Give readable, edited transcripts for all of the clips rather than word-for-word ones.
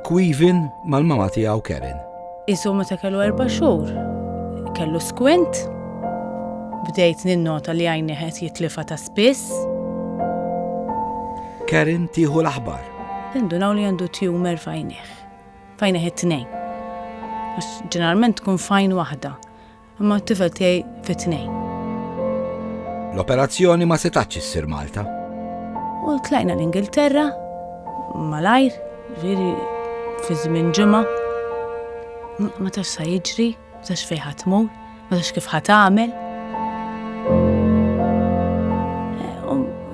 Kwivin mal-mama tiegħu Karen. Isu meta kellu 4 xhur, kellu skwint. Bdejt ninnota li għajni ħed jitlifa ta' spiss. Karen tieħu l-aħbar. Indunaw li għandu tumor f'għajnieh. F'għajnieh it-tnejn. Għax ġeneralment tkun f'għajn waħda, imma t-tifel tiegħi fit-tnejn. L-operazzjoni ma setax issir Malta. U tlajna l-Ingilterra, malajr, ġifieri fi żmien ġimgħa. Ma tax sa jiġri, ma tax fejn ħadd tmur, ma tax kif ħadd tagħmel.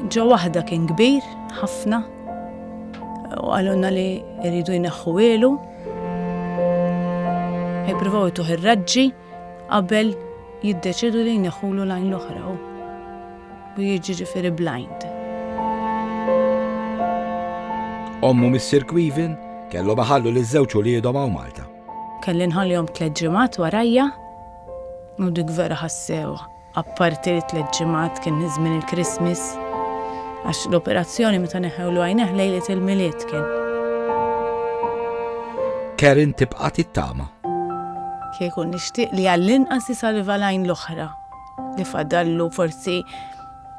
Ġo waħda kien kbir, ħafna, u għalunna li jridu jneħħu ilu. Jippruvaw jtuħ ir-raġġi qabel jiddeċidu li jneħħulu l-għajn l-oħra u jiġi ġifieri blind. Ommu Mr. Kwivin kellu baħallu li żewġ uliedhom hawn Malta. Kelli nħallihom 3 ġimgħat warajja u dik vera ħassew. Apparti li 3 ġimgħat kien żmien il-Christmas għax l-operazzjoni meta neħewlu għajneħ lejlet il-miliet kien. Karen tibqa' tittama. Kieku nixtieq li għall-inqas isalva l-għajn l-oħra li fadallu forsi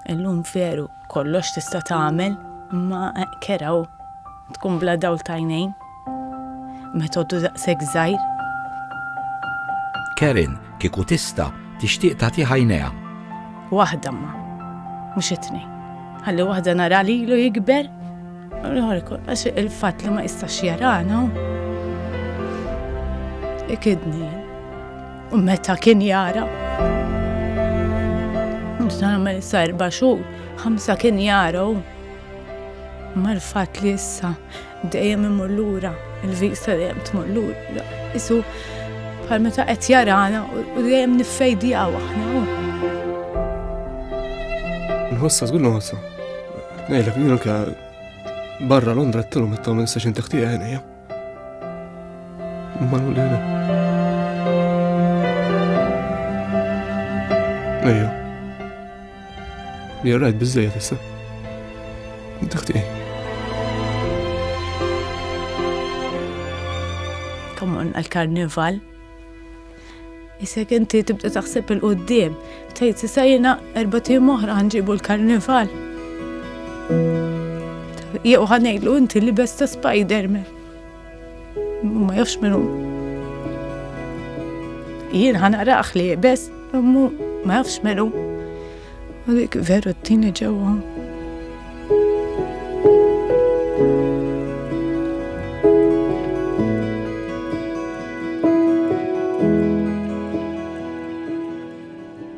illum veru kollox tista' tagħmel, imma keraw tkun bla dawl ta' għajnejn. Metodu daqshekk żgħir. Karen kieku tista' tixtieq tagħti ħajnejha. Waħda ma, mhux it-tnejn. Ħalli waħda nara lilu jikber, u l-ħor għax il-fatt li ma jistax jarana. Ikidni. U meta kien jara. Nagħmel issa 4 xhur, 5 kien jara u. Ma l-fatt li issa dejjem imur lura, il-vista dejjem tmur lura. Isu bħal meta qed jarana u dejjem niffejdija aħna. Nħossa tqul nħossa. Ngħidlek min anke barra Londra qed tilhom ittgħu ma nistax intaħtija ħenija. Ma nulila. Ejja. You're right biżejjed issa. Intaħtija. Come on, għal-karnival. Isek inti tibda taħseb il-qoddim. Tgħid issa jiena 4 tim oħra ħanġibu l-karnival. Jew ħanejlu inti li besta Spider-Man. Ma jafx minnu. Jien ħanaraħ li best, ma jafx minnu. U dik veru t-tini ġewwa.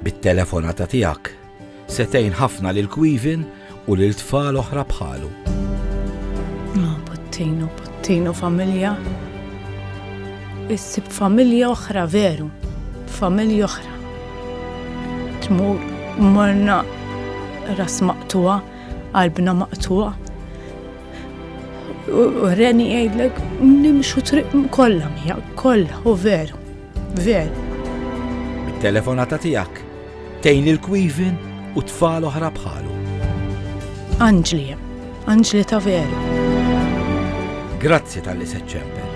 Bit-telefonata tiegħek setejn ħafna lil Kwivin u lil tfal oħra bħalu. Bottino familja. Issib familja oħra veru. Familja oħra. Tmur morna ras maqtuwa, qalbna maqtuwa. U Reni jgħidlek nimxu triq kollha miegħek, kollha u veru. Veru. Bit-telefonata tiegħek tgħin lil Kwivin u tfal oħra bħalu. Anġli ta' veru. Grazzi tal-li seċċempel.